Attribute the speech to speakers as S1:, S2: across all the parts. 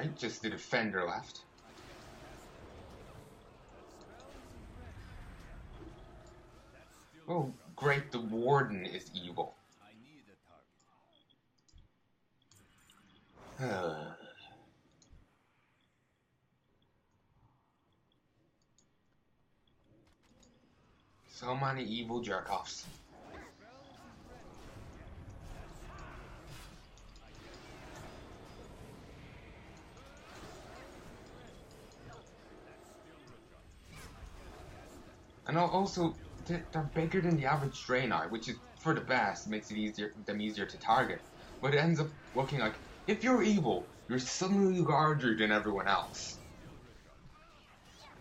S1: Alright, just the defender left. Oh, great, the warden is evil. So many evil jerk-offs. And also, they're bigger than the average Draenor, which is for the best, makes it easier to target. But it ends up looking like, if you're evil, you're suddenly larger than everyone else.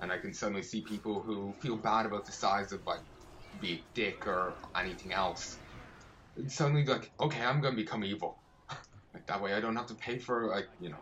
S1: And I can suddenly see people who feel bad about the size of, like, be it dick or anything else. And suddenly like, okay, I'm gonna become evil. Like, that way I don't have to pay for, like, you know,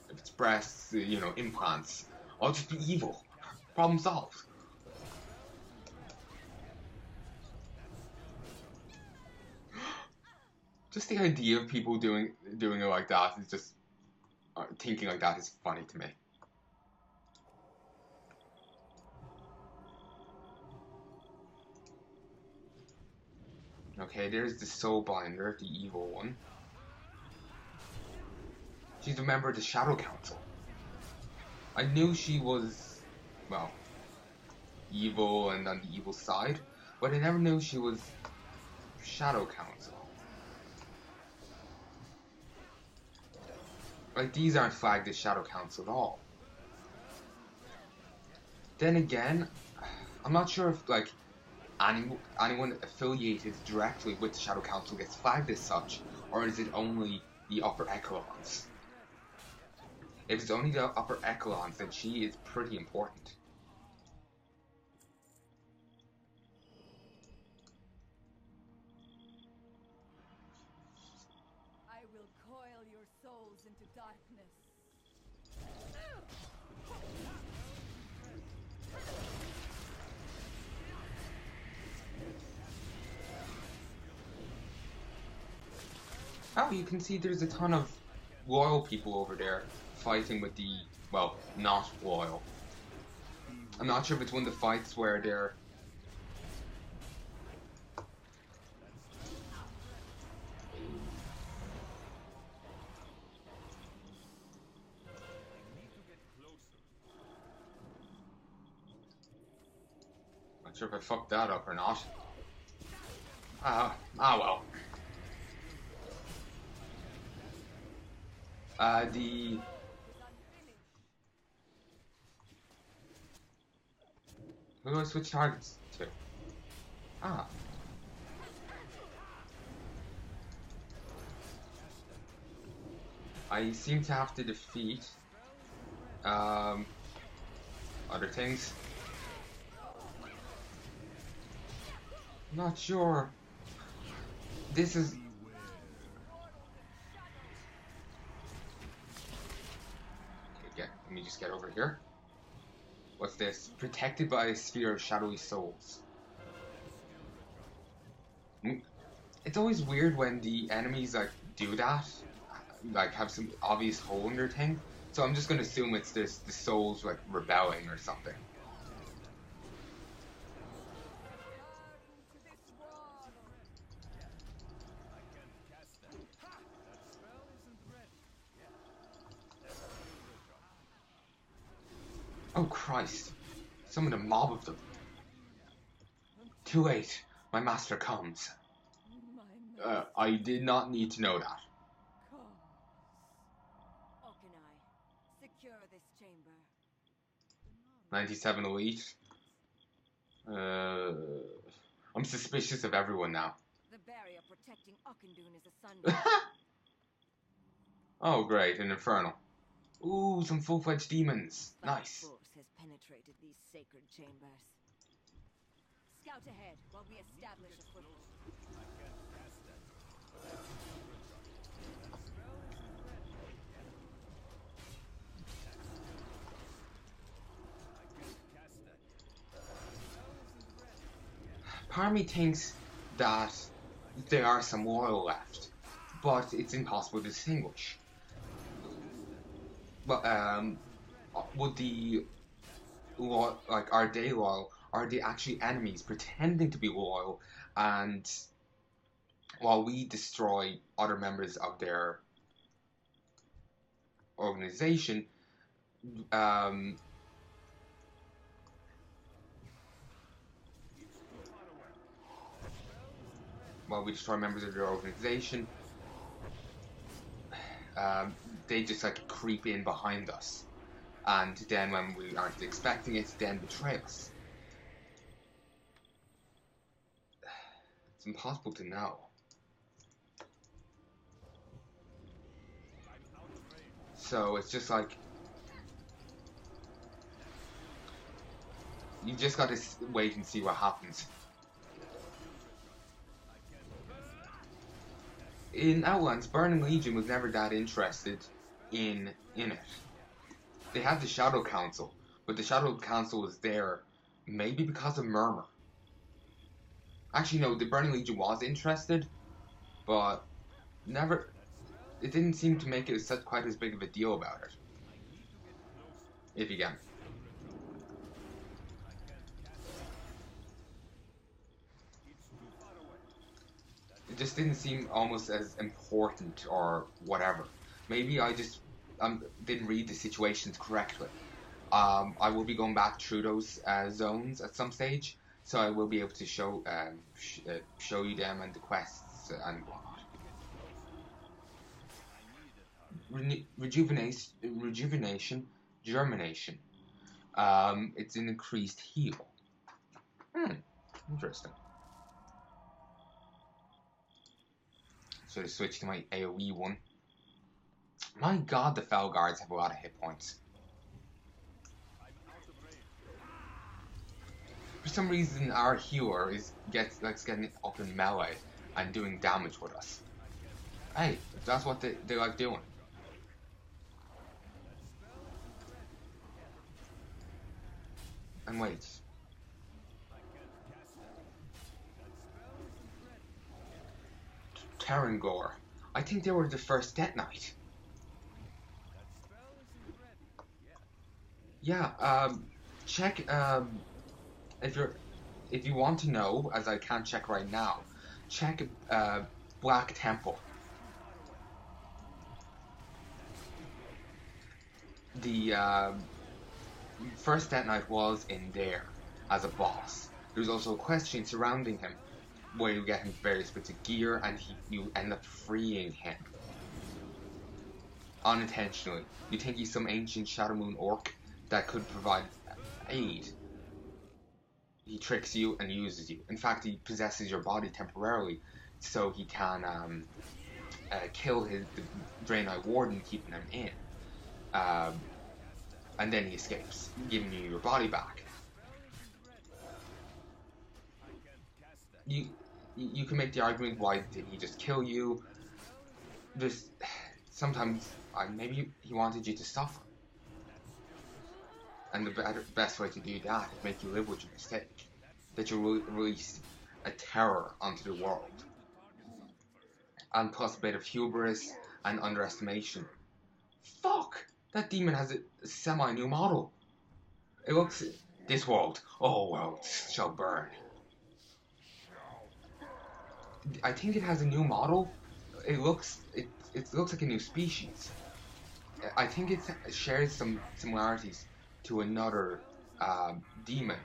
S1: if it's breasts, you know, implants. I'll just be evil. Problem solved. Just the idea of people doing it like that is just, thinking like that is funny to me. Okay, there's the Soulbinder, the evil one. She's a member of the Shadow Council. I knew she was, well, evil and on the evil side, but I never knew she was Shadow Council. Like, these aren't flagged as Shadow Council at all. Then again, I'm not sure if, like, anyone affiliated directly with the Shadow Council gets flagged as such, or is it only the upper echelons? If it's only the upper echelons, then she is pretty important.
S2: I will coil your souls into darkness.
S1: Oh, you can see there's a ton of loyal people over there fighting with the, well, not loyal. I'm not sure if it's one of the fights where they're... Not sure if I fucked that up or not. Well. Who do I switch targets to? I seem to have to defeat other things. Not sure. This is... Okay, let me just get over here. What's this? Protected by a sphere of shadowy souls. It's always weird when the enemies, like, do that. Like, have some obvious hole in their thing. So I'm just gonna assume it's this, the souls, like, rebelling or something. Oh Christ, summon a mob of them. Too late, my master comes. I did not need to know that.
S2: Secure this chamber.
S1: 97 elite. I'm suspicious of everyone now.
S2: The barrier protecting Ockendune is asunder.
S1: Oh great, an infernal. Ooh, some full-fledged demons. Nice.
S2: Force has penetrated these sacred chambers. Scout ahead while we establish a foothold.
S1: Part of me thinks that there are some loyal left, but it's impossible to distinguish. But would the like, are they loyal? Are they actually enemies pretending to be loyal? And while we destroy other members of their organization, um, while we destroy members of their organization, they just like creep in behind us, and then when we aren't expecting it, then betray us. It's impossible to know. So it's just like, you just gotta wait and see what happens. In Outlands, Burning Legion was never that interested in it. They had the Shadow Council, but the Shadow Council was there maybe because of Murmur. Actually, no, the Burning Legion was interested, but never. It didn't seem to make it such quite as big of a deal about it. If you get me. It just didn't seem almost as important or whatever. Maybe I just didn't read the situations correctly. I will be going back through those zones at some stage, so I will be able to show you them and the quests and whatnot. Rejuvenation, germination. It's an increased heal. Interesting. So to switch to my AoE one. My god, the Fel Guards have a lot of hit points. For some reason, our healer gets getting up in melee and doing damage with us. Hey, that's what they like doing. And wait. Terrangor. I think they were the first Death Knight. Yeah, check, if you want to know, as I can't check right now, check, Black Temple. The, first Death Knight was in there as a boss. There's also a question surrounding him, where you get him various bits of gear, and you end up freeing him. Unintentionally. You think he's some ancient Shadow Moon orc that could provide aid. He tricks you and uses you. In fact, he possesses your body temporarily, so he can kill the Draenei Warden, keeping him in. And then he escapes, giving you your body back. You can make the argument, why did he just kill you? Just sometimes maybe he wanted you to suffer, and the best way to do that is make you live with your mistake, that you release a terror onto the world, and plus a bit of hubris and underestimation. Fuck! That demon has a semi-new model. It looks, this world, all worlds shall burn. I think it has a new model. It looks like a new species. I think it shares some similarities to another demon,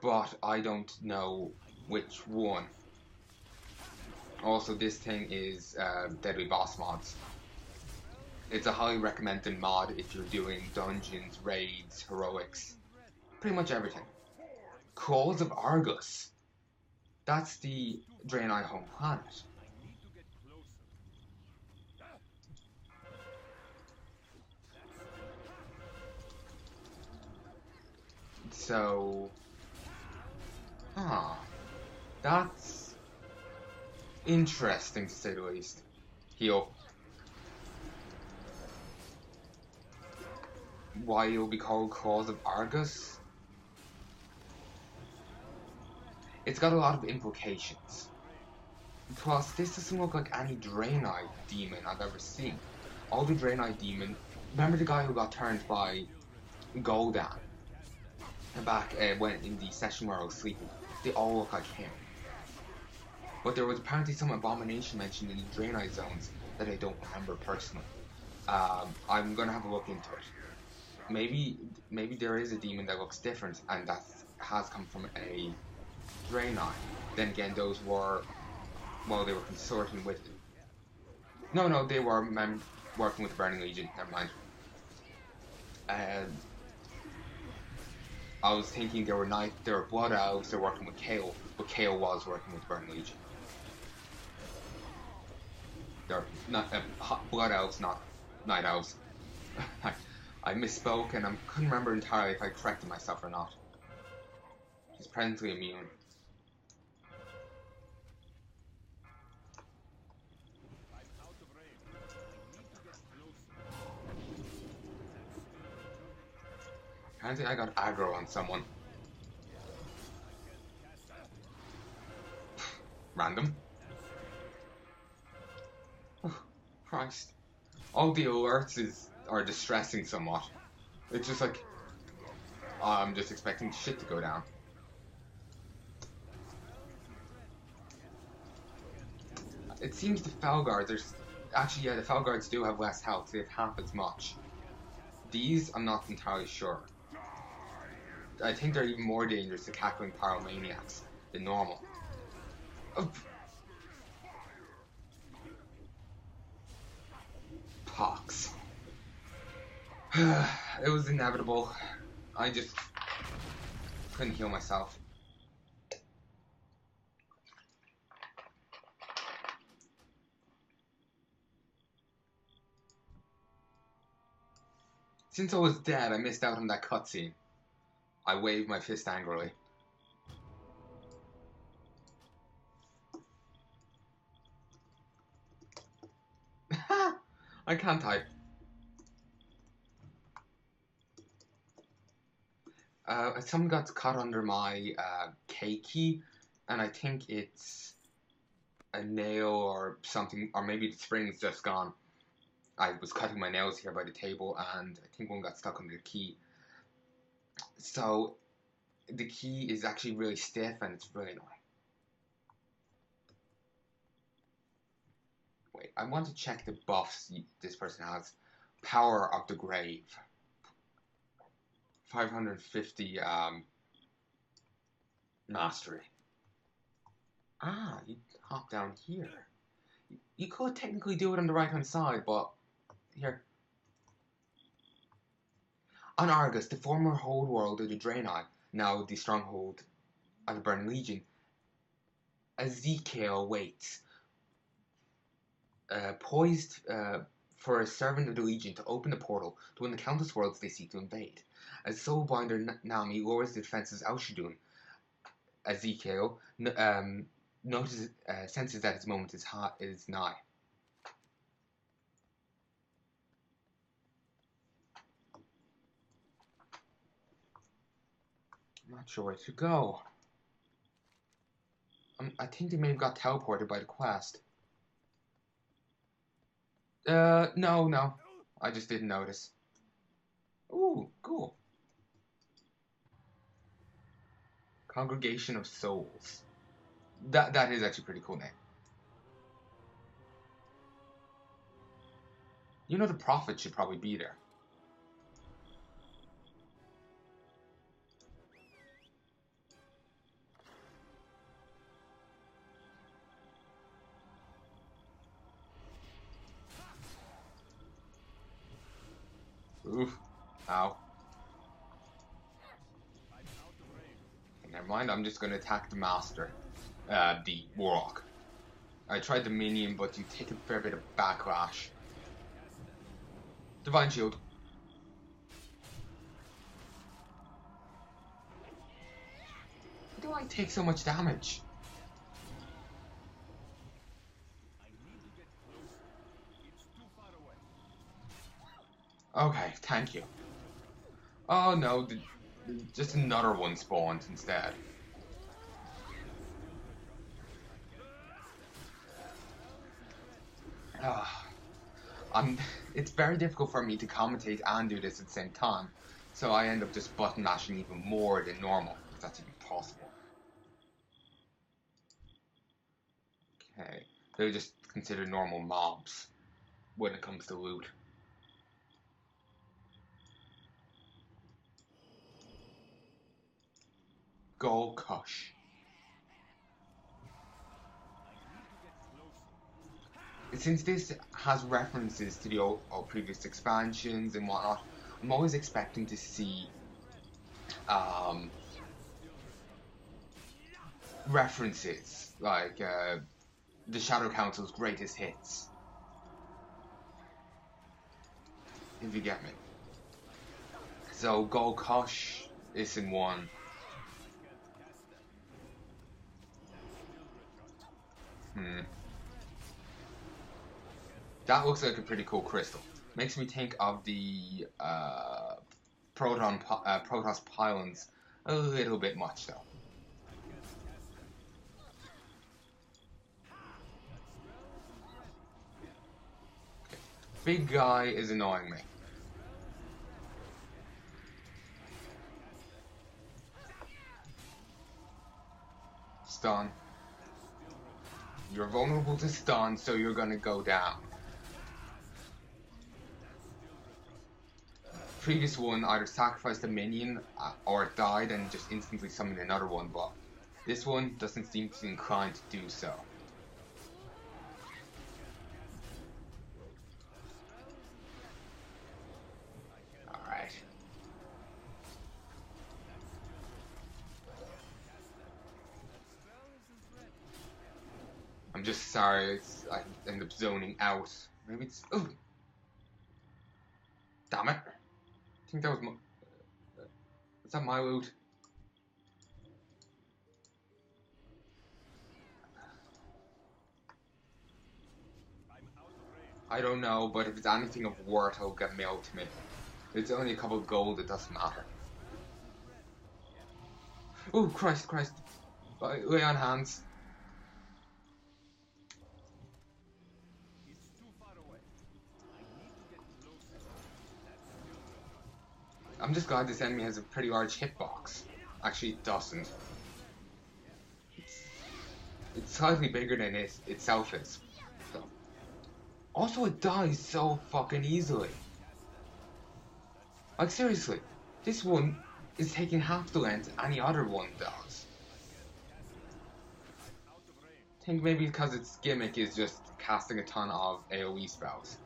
S1: but I don't know which one. Also, this thing is Deadly Boss mods. It's a highly recommended mod if you're doing dungeons, raids, heroics, pretty much everything. Claws of Argus. That's the Draenei home planet. So, that's interesting to say the least. Heal. Why it'll be called Claws of Argus? It's got a lot of implications. Plus, this doesn't look like any Draenei demon I've ever seen. all the Draenei demon. Remember the guy who got turned by Gul'dan back when in the session where I was sleeping? They all look like him. But there was apparently some abomination mentioned in the Draenei zones that I don't remember personally. I'm gonna have a look into it. Maybe there is a demon that looks different, and that has come from a Draenei. Then again, those were, well, they were consorting with. No, they were working with the Burning Legion. Never mind. I was thinking there were Blood Elves. They're working with Kale, but Kale was working with the Burning Legion. They're not Blood Elves, not Night Elves. I misspoke, and I couldn't remember entirely if I corrected myself or not. She's presently immune. Apparently I got aggro on someone. Random. Oh, Christ. All the alerts are distressing somewhat. It's just like, I'm just expecting shit to go down. It seems the Felguards are... Actually, yeah, the Felguards do have less health. They have half as much. These, I'm not entirely sure. I think they're even more dangerous to cackling pyromaniacs than normal. Oh. Pox. It was inevitable. I just couldn't heal myself. Since I was dead, I missed out on that cutscene. I waved my fist angrily. I can't type. Something got caught under my K key, and I think it's a nail or something, or maybe the spring's just gone. I was cutting my nails here by the table, and I think one got stuck under the key. So, the key is actually really stiff, and it's really annoying. Wait, I want to check the buffs this person has. Power of the Grave. 550 mastery. Ah, you hop down here. You could technically do it on the right hand side, but here. On Argus, the former hold world of the Draenei, now the stronghold of the Burning Legion, Ezekiel waits, poised for a servant of the Legion to open the portal to one of the countless worlds they seek to invade. As Soulbinder Nami lowers the defenses of Al-Shadun, Ezekiel senses that his moment is nigh. I'm not sure where to go. I think they may have got teleported by the quest. No. I just didn't notice. Ooh, cool. Congregation of Souls. That is actually a pretty cool name. You know, the Prophet should probably be there. Oof. Ow. Never mind, I'm just gonna attack the Master. The Warlock. I tried the minion, but you take a fair bit of backlash. Divine Shield. Why do I take so much damage? Okay, thank you. Oh no, just another one spawned instead. it's very difficult for me to commentate and do this at the same time, so I end up just button mashing even more than normal, if that's even possible. Okay, they're just considered normal mobs when it comes to loot. Gol Kush. Since this has references to the old previous expansions and whatnot, I'm always expecting to see references like the Shadow Council's greatest hits, if you get me. So Gol Kush is in one. That looks like a pretty cool crystal. Makes me think of the Protoss pylons a little bit much though. Okay. Big guy is annoying me. Stun. You're vulnerable to stun, so you're gonna go down. Previous one either sacrificed a minion or it died and just instantly summoned another one, but this one doesn't seem to be inclined to do so. Alright. I'm just sorry, I end up zoning out. Maybe it's... Oh! Damn it. I think that was my... is that my loot? I don't know, but if it's anything of worth, it'll get mailed to me. It's only a couple of gold, it doesn't matter. Oh, Christ. Lay on hands. I'm just glad this enemy has a pretty large hitbox. Actually, it doesn't. It's slightly bigger than it itself is. So. Also, it dies so fucking easily. Like, seriously, this one is taking half the length any other one does. I think maybe because its gimmick is just casting a ton of AoE spells.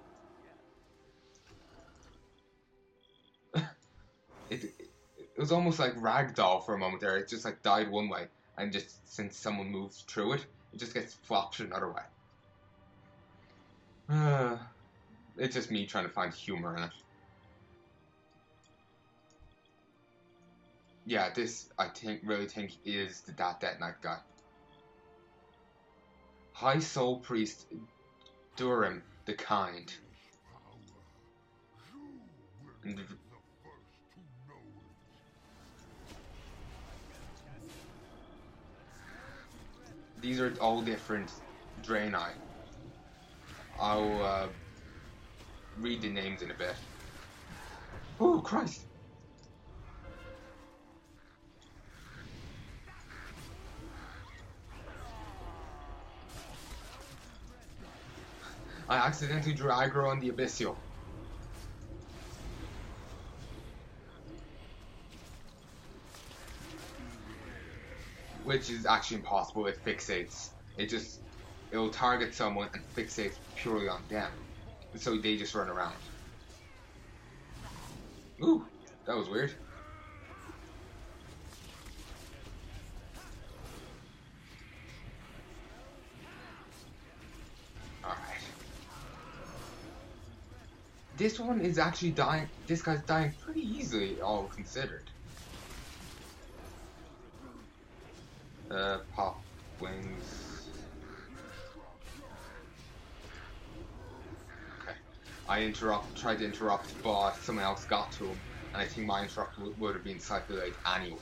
S1: It was almost like Ragdoll for a moment there. It just like died one way, and just since someone moves through it, it just gets flopped another way. It's just me trying to find humor in it. Yeah, this I really think is that Death Knight guy. High Soul Priest Durham the Kind. And these are all different Draenor. I'll read the names in a bit. Oh, Christ! I accidentally drew aggro on the Abyssal. Which is actually impossible. It fixates. It'll target someone and fixate purely on them. So they just run around. Ooh, that was weird. Alright. This one is actually dying. This guy's dying pretty easily, all considered. Pop wings. Okay. I tried to interrupt, but someone else got to him, and I think my interrupt would have been slightly late anyway.